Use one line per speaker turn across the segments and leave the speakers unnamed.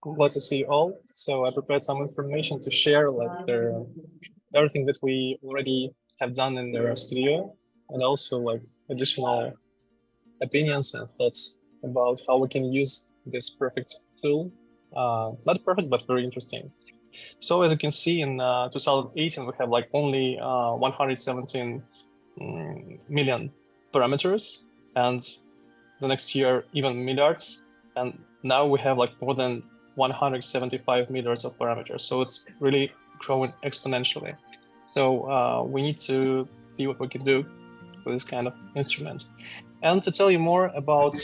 Glad to see you all. So I prepared some information to share, like everything that we already have done in the studio, and also like additional opinions and thoughts about how we can use this perfect tool. Not perfect, but very interesting. So as you can see, in 2018, we have like only 117 million parameters, and the next year even milliards, and now we have like more than 175 meters of parameters. So it's really growing exponentially. So we need to see what we can do with this kind of instrument. And to tell you more about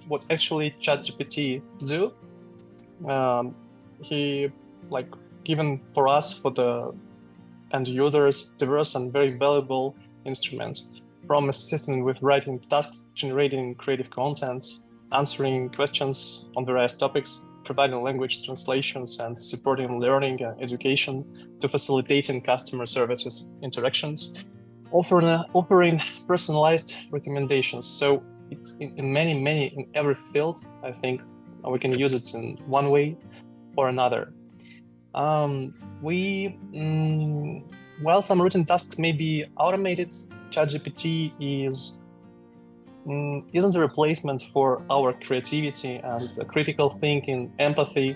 what actually ChatGPT do, he like given for us, for the end users, diverse and very valuable instruments, from assisting with writing tasks, generating creative content, answering questions on various topics, providing language translations, and supporting learning and education, to facilitating customer services interactions, offering personalized recommendations. So it's in in every field. I think we can use it in one way or another. While some routine tasks may be automated, ChatGPT isn't a replacement for our creativity and critical thinking, empathy,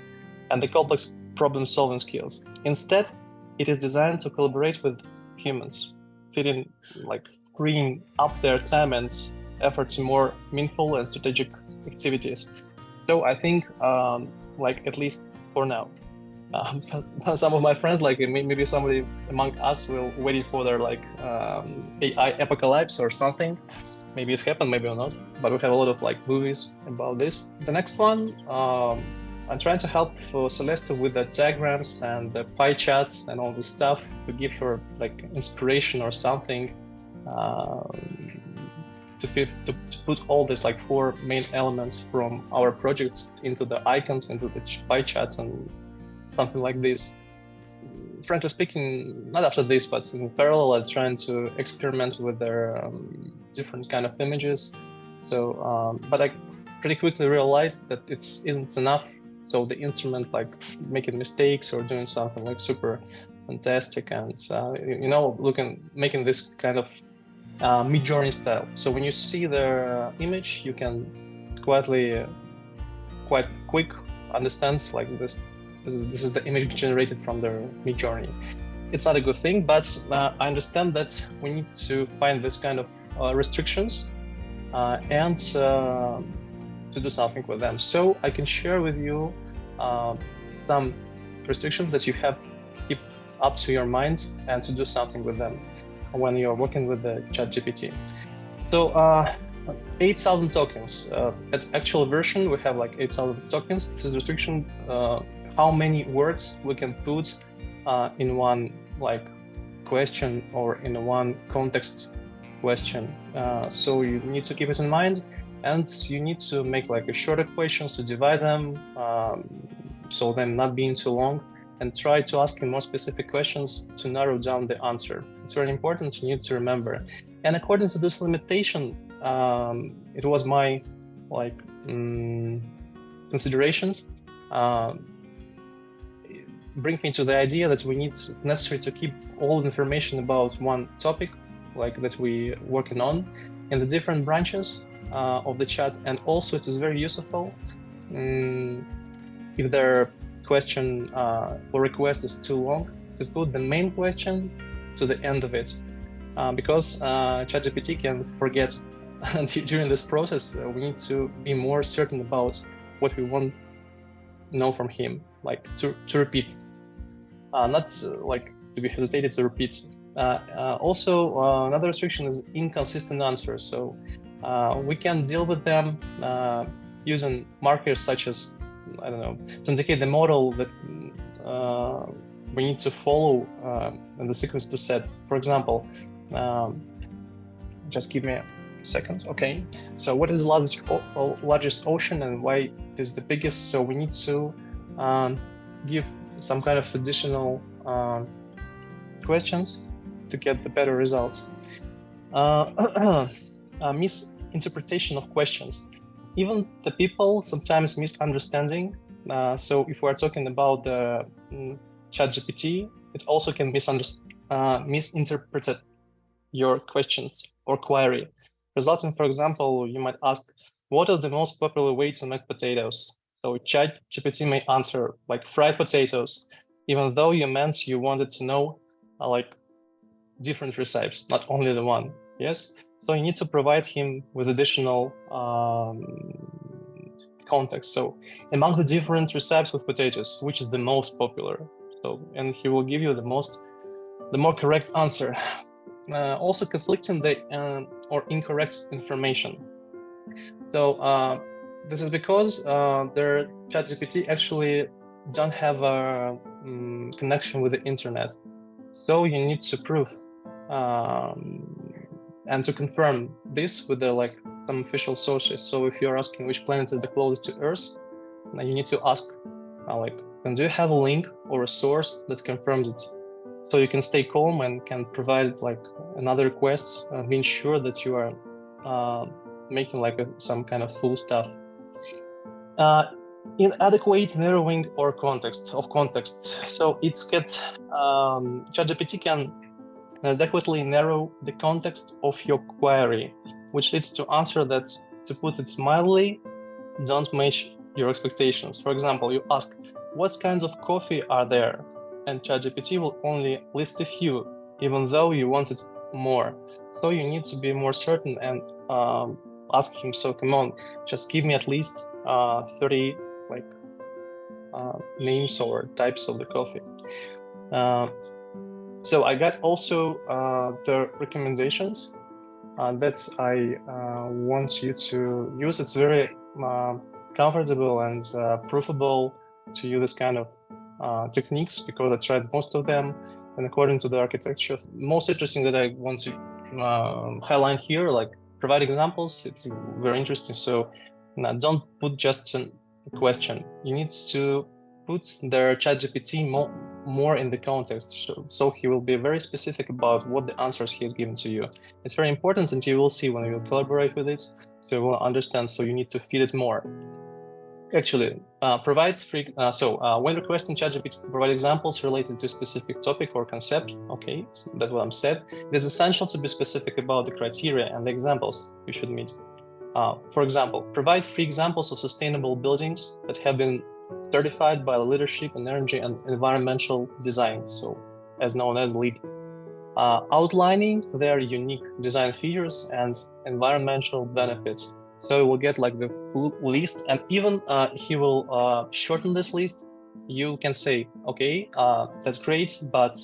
and the complex problem-solving skills. Instead, it is designed to collaborate with humans, freeing up their time and effort to more meaningful and strategic activities. So I think, at least for now. Some of my friends, maybe somebody among us, will waiting for their AI apocalypse or something. Maybe it's happened, maybe or not. But we have a lot of movies about this. The next one, I'm trying to help Celeste with the diagrams and the pie charts and all this stuff to give her inspiration or something to put all these 4 main elements from our projects into the icons, into the pie charts and something like this. Frankly speaking, not after this, but in parallel, I'm trying to experiment with their different kind of images. So, but I pretty quickly realized that it isn't enough. So the instrument, making mistakes or doing something super fantastic, and making this kind of Midjourney style. So when you see the image, you can quite quick understand this is the image generated from the Midjourney. It's not a good thing, but I understand that we need to find this kind of restrictions and to do something with them. So I can share with you some restrictions that you have to keep up to your mind and to do something with them when you're working with the ChatGPT. So 8,000 tokens. At actual version, we have 8,000 tokens. This is restriction how many words we can put in one question or in one context question. So you need to keep it in mind, and you need to make shorter questions to divide them, so them not being too long, and try to ask more specific questions to narrow down the answer. It's very important. You need to remember. And according to this limitation, it was my considerations. Bring me to the idea that it's necessary to keep all information about one topic that we working on in the different branches of the chat. And also it is very useful if their question or request is too long, to put the main question to the end of it, because ChatGPT can forget during this process. We need to be more certain about what we want to know from him, to repeat, not to be hesitated to repeat. Also, another restriction is inconsistent answers. So we can deal with them using markers such as, to indicate the model that we need to follow and the sequence to set. For example, just give me a second. Okay, so what is the largest ocean and why it is the biggest? So we need to give some kind of additional questions to get the better results. Misinterpretation of questions. Even the people sometimes misunderstanding So if we're talking about the ChatGPT, it also can misinterpret your questions or query, resulting, for example, you might ask, what are the most popular way to make potatoes? So ChatGPT may answer like fried potatoes, even though you meant you wanted to know like different recipes, not only the one. Yes. So you need to provide him with additional context. So among the different recipes with potatoes, which is the most popular? So, and he will give you the more correct answer. Also conflicting the or incorrect information. So this is because their ChatGPT actually don't have a connection with the internet. So you need to prove and to confirm this with the some official sources. So if you're asking which planet is the closest to Earth, now you need to ask and do you have a link or a source that confirms it? So you can stay calm and can provide another request and being sure that you are making some kind of full stuff. Inadequate narrowing or context. So it's ChatGPT can adequately narrow the context of your query, which leads to answer that, to put it mildly, don't match your expectations. For example, you ask, what kinds of coffee are there? And ChatGPT will only list a few, even though you wanted more. So you need to be more certain and ask him, so come on, just give me at least 30 names or types of the coffee. So I got also the recommendations that I want you to use. It's very comfortable and proofable to use this kind of techniques, because I tried most of them, and according to the architecture, most interesting that I want to highlight here, provide examples. It's very interesting. So don't put just a question. You need to put their ChatGPT more in the context, so he will be very specific about what the answers he has given to you. It's very important, and you will see when you collaborate with it, so you will understand. So you need to feed it more. Actually, provides free. When requesting ChatGPT to provide examples related to a specific topic or concept, okay, so that's what I'm said. It is essential to be specific about the criteria and the examples you should meet. For example, provide free examples of sustainable buildings that have been certified by the Leadership in Energy and Environmental Design, so as known as LEED, outlining their unique design features and environmental benefits. So you will get the full list, and even he will shorten this list. You can say, okay, that's great, but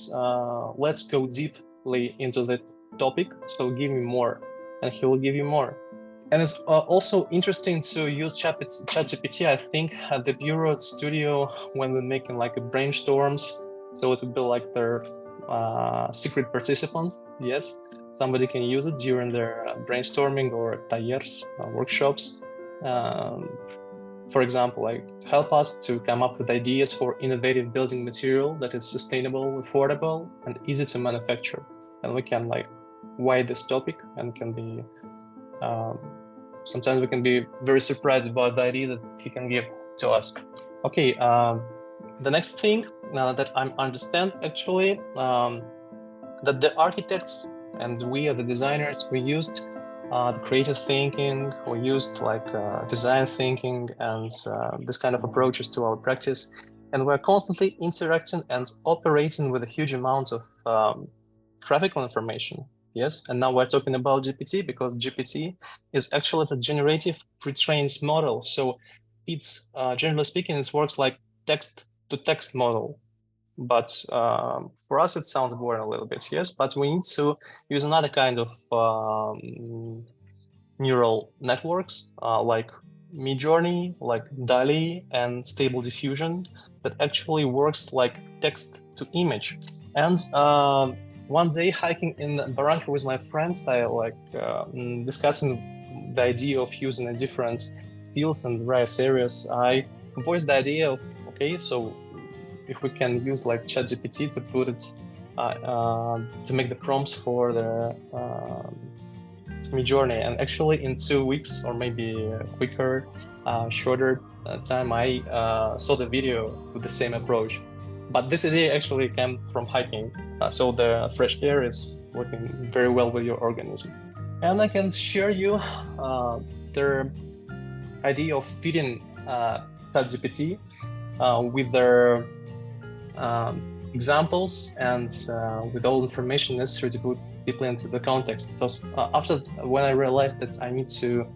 let's go deeply into the topic, so give me more, and he will give you more. And it's also interesting to use ChatGPT, I think, at the Bureau Studio when we're making brainstorms. So it would be their secret participants. Yes, somebody can use it during their brainstorming or talleres, workshops. For example, help us to come up with ideas for innovative building material that is sustainable, affordable, and easy to manufacture. And we can wide this topic, and can be sometimes we can be very surprised about the idea that he can give to us. Okay, the next thing that I understand actually, that the architects and we are the designers, we used the creative thinking, we used design thinking and this kind of approaches to our practice. And we're constantly interacting and operating with a huge amounts of graphical information. Yes, and now we're talking about GPT, because GPT is actually the generative pre-trained model. So it's generally speaking, it works like text-to-text model. But for us, it sounds boring a little bit, yes. But we need to use another kind of neural networks, like Midjourney, like DALL-E, and Stable Diffusion, that actually works like text to image. And one day hiking in Barranca with my friends, I discussing the idea of using a different fields and various areas. I voiced the idea of, okay, so if we can use ChatGPT to put it to make the prompts for the Midjourney, and actually in 2 weeks or maybe quicker, shorter time, I saw the video with the same approach. But this idea actually came from hiking, so the fresh air is working very well with your organism. And I can share you their idea of feeding ChatGPT with their examples and with all information necessary to put deeply into the context. So after when I realized that I need to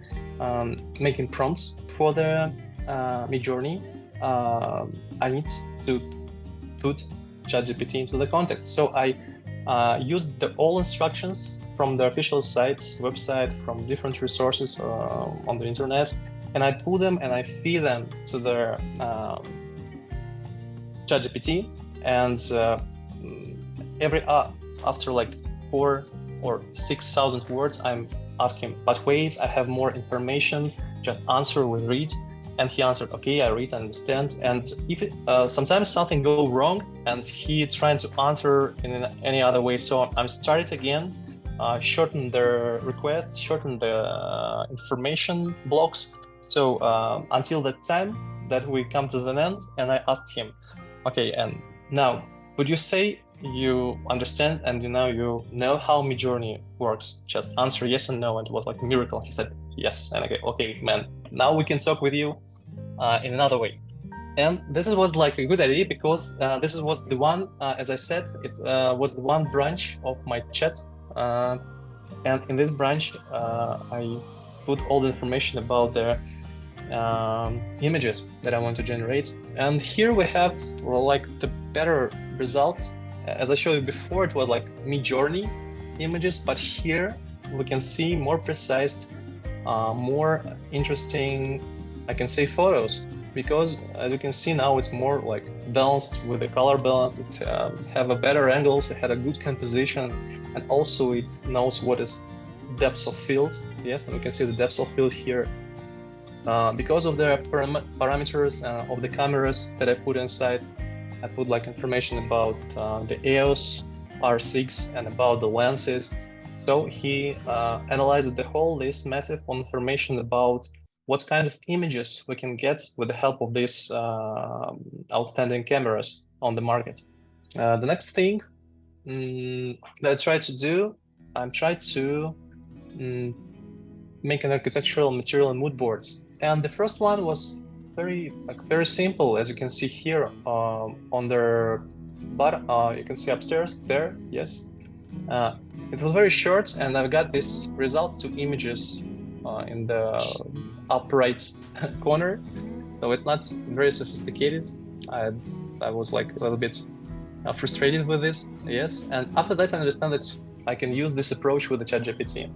making prompts for the Midjourney, I need to put ChatGPT into the context. So I used all instructions from the official site's website, from different resources on the internet, and I pull them and I feed them to the ChatGPT. And after like 4,000 or 6,000 words, I'm asking, but wait, I have more information, just answer with read. And he answered, okay, I read, I understand. And if sometimes something go wrong and he trying to answer in any other way, so I'm started again, shorten the requests, shorten the information blocks. So until that time that we come to the end, and I asked him, okay, and now, would you say you understand and you know how Midjourney works? Just answer yes or no, and it was like a miracle. He said yes, and okay, man, now we can talk with you in another way. And this was like a good idea because this was the one, as I said, it was the one branch of my chat, and in this branch I put all the information about the images that I want to generate. And here we have like the better results. As I showed you before, it was like Midjourney images, but here we can see more precise, more interesting, I can say, photos, because as you can see now, it's more like balanced with the color balance. It have a better angles, it had a good composition, and also it knows what is depth of field. Yes, and we can see the depth of field here. Because of the parameters of the cameras that I put inside, I put like information about the EOS R6 and about the lenses. So he analyzed the whole this massive information about what kind of images we can get with the help of these outstanding cameras on the market. The next thing that I try to do, I'm trying to make an architectural material and mood boards. And the first one was very simple, as you can see here on the bottom. You can see upstairs there. Yes, it was very short, and I've got these results to images in the upper right corner. So it's not very sophisticated. I was like a little bit frustrated with this. Yes, and after that I understand that I can use this approach with the ChatGPT,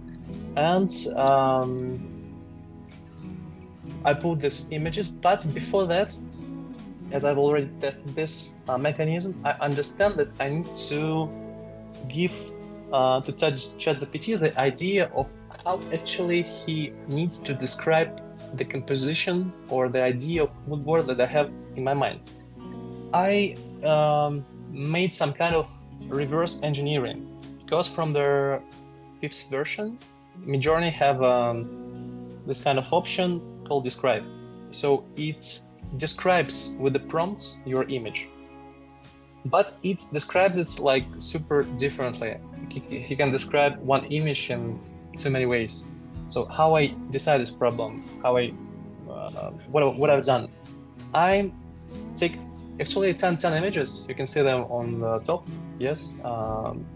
and I put these images, but before that, as I've already tested this mechanism, I understand that I need to give to ChatGPT the idea of how actually he needs to describe the composition or the idea of mood board that I have in my mind. I made some kind of reverse engineering, because from the 5th version, Midjourney have this kind of option called describe. So it describes with the prompts your image, but it describes it like super differently. He can describe one image in too many ways. So how I decide this problem, how I what I've done, I take actually 10 images. You can see them on the top. Yes,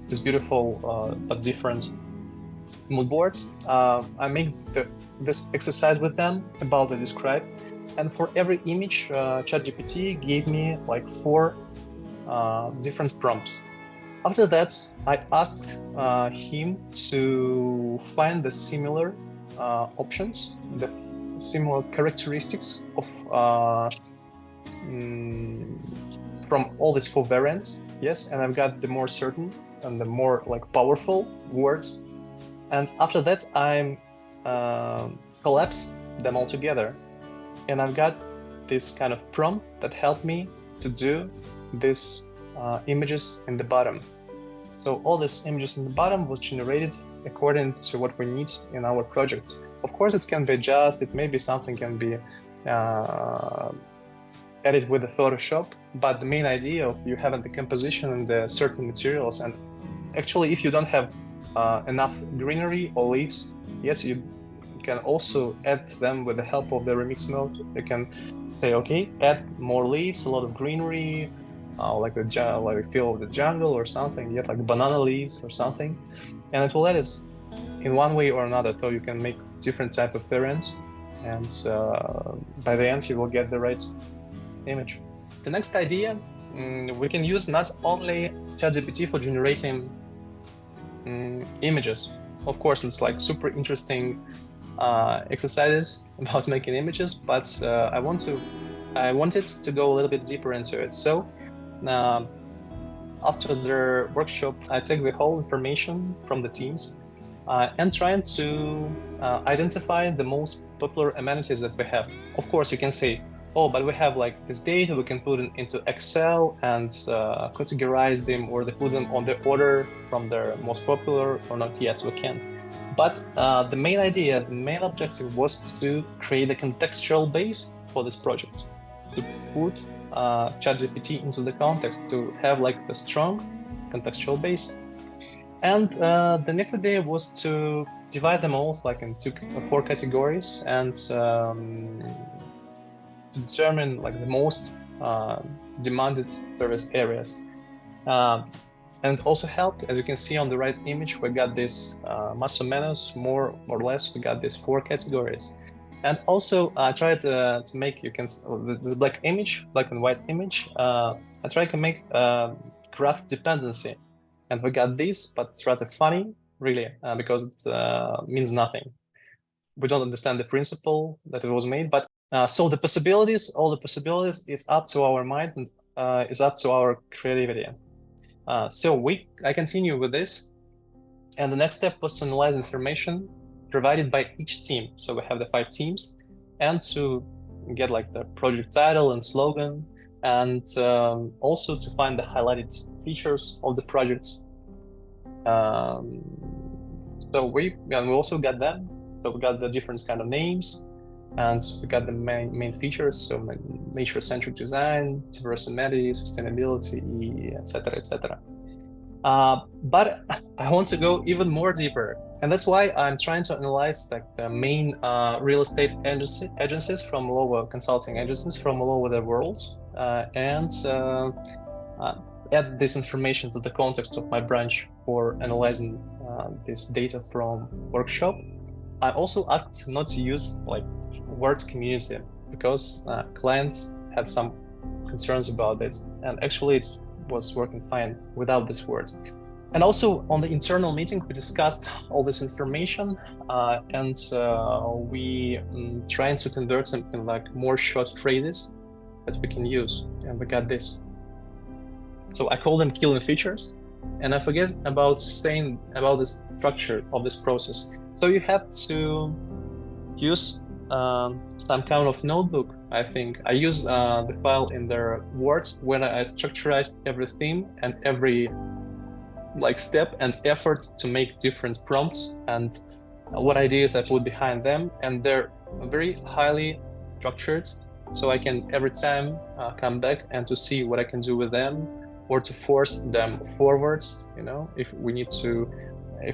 this beautiful but different mood boards. I make this exercise with them about the describe, and for every image, ChatGPT gave me like 4 different prompts. After that, I asked him to find the similar options, the similar characteristics of from all these 4 variants. Yes, and I've got the more certain and the more like powerful words. And after that, I'm collapse them all together, and I've got this kind of prompt that helped me to do these images in the bottom. So all these images in the bottom was generated according to what we need in our project. Of course, it can be adjusted. Maybe something can be edit with the Photoshop, but the main idea of you having the composition and the certain materials, and actually if you don't have enough greenery or leaves, yes, you can also add them with the help of the remix mode. You can say, okay, add more leaves, a lot of greenery, like a feel of the jungle or something, you have like banana leaves or something, and it will edit in one way or another, so you can make different type of variants, and by the end you will get the right image. The next idea, we can use not only ChatGPT for generating images. Of course, it's like super interesting exercises about making images, but I wanted to go a little bit deeper into it. So after the workshop, I take the whole information from the teams and trying to identify the most popular amenities that we have. Of course, you can say, oh, but we have like this data, we can put it into Excel and categorize them, or they put them on the order from their most popular or not. Yes, we can. But the main idea, the main objective was to create a contextual base for this project, to put ChatGPT into the context, to have like the strong contextual base. And the next idea was to divide them all like into 4 categories and to determine like the most demanded service areas. And also helped, as you can see on the right image, we got this más o menos, more or less, we got these 4 categories. And also I tried to make, this black and white image, I tried to make graph dependency. And we got this, but it's rather funny, really, because it means nothing. We don't understand the principle that it was made, but so the possibilities, all the possibilities is up to our mind and is up to our creativity. So I continue with this, and the next step was to analyze information provided by each team. So we have the 5 teams, and to get like the project title and slogan, and also to find the highlighted features of the project. So we also got them. So we got the different kind of names, and we got the main features, so nature-centric design, diversity, sustainability, etc., etc. But I want to go even more deeper, and that's why I'm trying to analyze like the main real estate agencies from all over, consulting agencies from all over the world, and add this information to the context of my branch for analyzing this data from workshop. I also asked not to use like word community because clients had some concerns about it, and actually it was working fine without this word. And also on the internal meeting, we discussed all this information and we trying to convert them in like more short phrases that we can use, and we got this. So I call them killing features, and I forget about saying about the structure of this process. So you have to use some kind of notebook. I think I use the file in the Word where I structurized every theme and every like step and effort to make different prompts and what ideas I put behind them, and they're very highly structured, so I can every time come back and to see what I can do with them, or to force them forwards, you know, if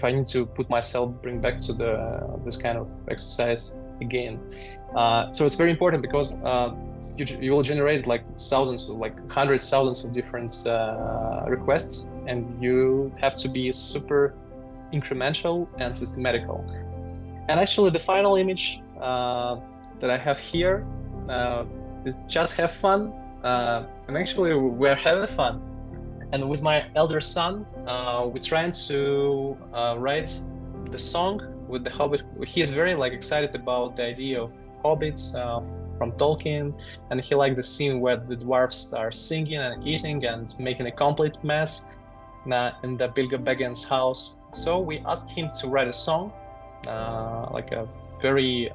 I need to put myself, bring back to this kind of exercise again. So it's very important because you will generate like hundreds of thousands of different requests, and you have to be super incremental and systematical. And actually the final image that I have here is just have fun, and actually we're having fun. And with my elder son, we're trying to write the song with the Hobbit. He is very excited about the idea of hobbits from Tolkien, and he liked the scene where the dwarves are singing and eating and making a complete mess in the Bilbo Baggins' house. So we asked him to write a song, like a very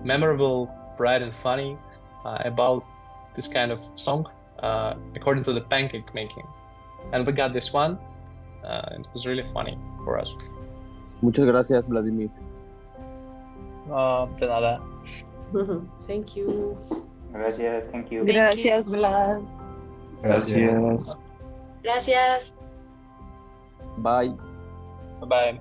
memorable, bright and funny about this kind of song according to the pancake making. And we got this one. It was really funny for us.
Muchas gracias, Vladimir.
De nada.
Thank you.
Gracias, thank you.
Gracias, Vlad.
Gracias.
Gracias.
Bye.
Bye.